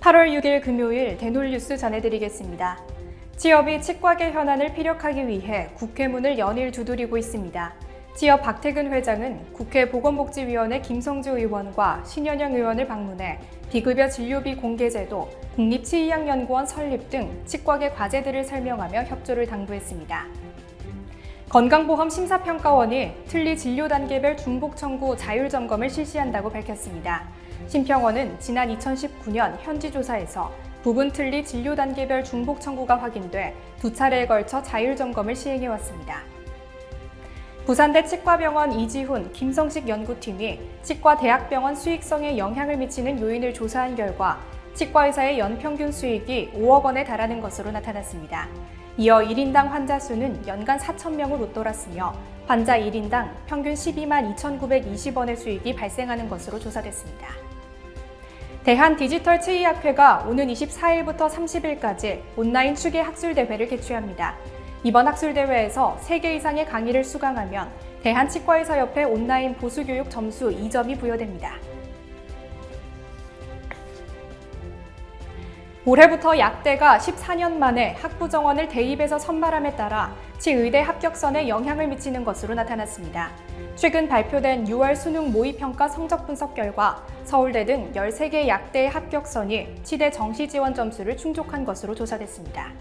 8월 6일 금요일 대놀뉴스 전해드리겠습니다. 취업이 치과계 현안을 피력하기 위해 국회 문을 연일 두드리고 있습니다. 취업 박태근 회장은 국회 보건복지위원회 김성주 의원과 신현영 의원을 방문해 비급여 진료비 공개제도, 국립치의학연구원 설립 등 치과계 과제들을 설명하며 협조를 당부했습니다. 건강보험심사평가원이 틀니 진료 단계별 중복 청구 자율 점검을 실시한다고 밝혔습니다. 심평원은 지난 2019년 현지 조사에서 부분 틀니 진료 단계별 중복 청구가 확인돼 2차례에 걸쳐 자율 점검을 시행해왔습니다. 부산대 치과병원 이지훈, 김성식 연구팀이 치과 대학병원 수익성에 영향을 미치는 요인을 조사한 결과 치과의사의 연평균 수익이 5억 원에 달하는 것으로 나타났습니다. 이어 1인당 환자 수는 연간 4,000명을 웃돌았으며 환자 1인당 평균 12만 2,920원의 수익이 발생하는 것으로 조사됐습니다. 대한디지털치의학회가 오는 24일부터 30일까지 온라인 추계 학술대회를 개최합니다. 이번 학술대회에서 3개 이상의 강의를 수강하면 대한치과의사협회 온라인 보수교육 점수 2점이 부여됩니다. 올해부터 약대가 14년 만에 학부 정원을 대입해서 선발함에 따라 치의대 합격선에 영향을 미치는 것으로 나타났습니다. 최근 발표된 6월 수능 모의평가 성적 분석 결과 서울대 등 13개 약대의 합격선이 치대 정시 지원 점수를 충족한 것으로 조사됐습니다.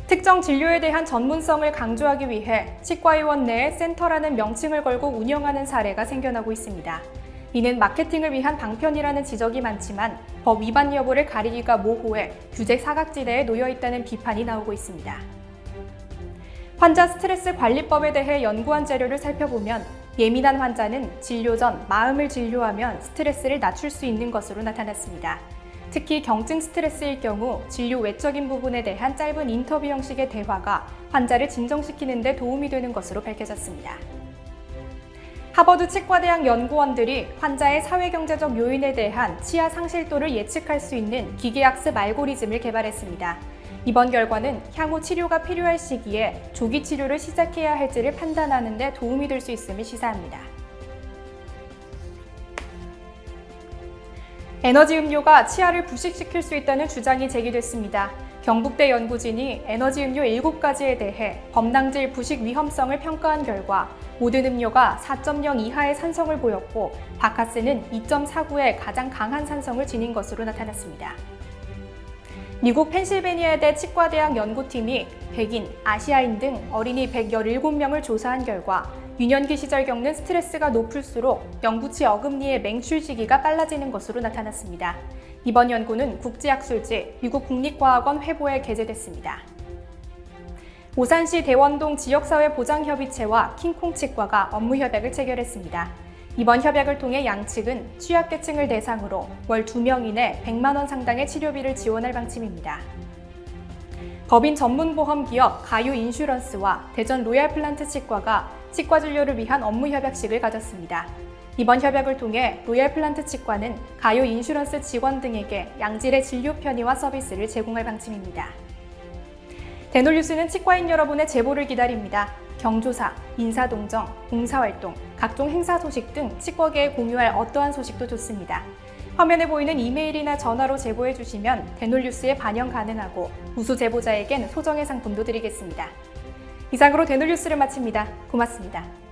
특정 진료에 대한 전문성을 강조하기 위해 치과의원 내에 센터라는 명칭을 걸고 운영하는 사례가 생겨나고 있습니다. 이는 마케팅을 위한 방편이라는 지적이 많지만 법 위반 여부를 가리기가 모호해 규제 사각지대에 놓여 있다는 비판이 나오고 있습니다. 환자 스트레스 관리법에 대해 연구한 자료를 살펴보면 예민한 환자는 진료 전 마음을 진료하면 스트레스를 낮출 수 있는 것으로 나타났습니다. 특히 경증 스트레스일 경우 진료 외적인 부분에 대한 짧은 인터뷰 형식의 대화가 환자를 진정시키는 데 도움이 되는 것으로 밝혀졌습니다. 하버드 치과대학 연구원들이 환자의 사회경제적 요인에 대한 치아 상실도를 예측할 수 있는 기계학습 알고리즘을 개발했습니다. 이번 결과는 향후 치료가 필요할 시기에 조기 치료를 시작해야 할지를 판단하는 데 도움이 될 수 있음을 시사합니다. 에너지 음료가 치아를 부식시킬 수 있다는 주장이 제기됐습니다. 경북대 연구진이 에너지 음료 7가지에 대해 범랑질 부식 위험성을 평가한 결과 모든 음료가 4.0 이하의 산성을 보였고 바카스는 2.49의 가장 강한 산성을 지닌 것으로 나타났습니다. 미국 펜실베니아대 치과대학 연구팀이 백인, 아시아인 등 어린이 117명을 조사한 결과 유년기 시절 겪는 스트레스가 높을수록 영구치 어금니의 맹출 시기가 빨라지는 것으로 나타났습니다. 이번 연구는 국제학술지 미국 국립과학원 회보에 게재됐습니다. 오산시 대원동 지역사회보장협의체와 킹콩치과가 업무협약을 체결했습니다. 이번 협약을 통해 양측은 취약계층을 대상으로 월 2명 이내 100만 원 상당의 치료비를 지원할 방침입니다. 법인 전문보험기업 가유인슈런스와 대전 로얄플란트 치과가 치과 진료를 위한 업무협약식을 가졌습니다. 이번 협약을 통해 로얄플란트 치과는 가유인슈런스 직원 등에게 양질의 진료 편의와 서비스를 제공할 방침입니다. 대놀뉴스는 치과인 여러분의 제보를 기다립니다. 경조사, 인사동정, 봉사활동, 각종 행사 소식 등 치과계에 공유할 어떠한 소식도 좋습니다. 화면에 보이는 이메일이나 전화로 제보해 주시면 대놀뉴스에 반영 가능하고 우수 제보자에겐 소정의 상품도 드리겠습니다. 이상으로 대놀뉴스를 마칩니다. 고맙습니다.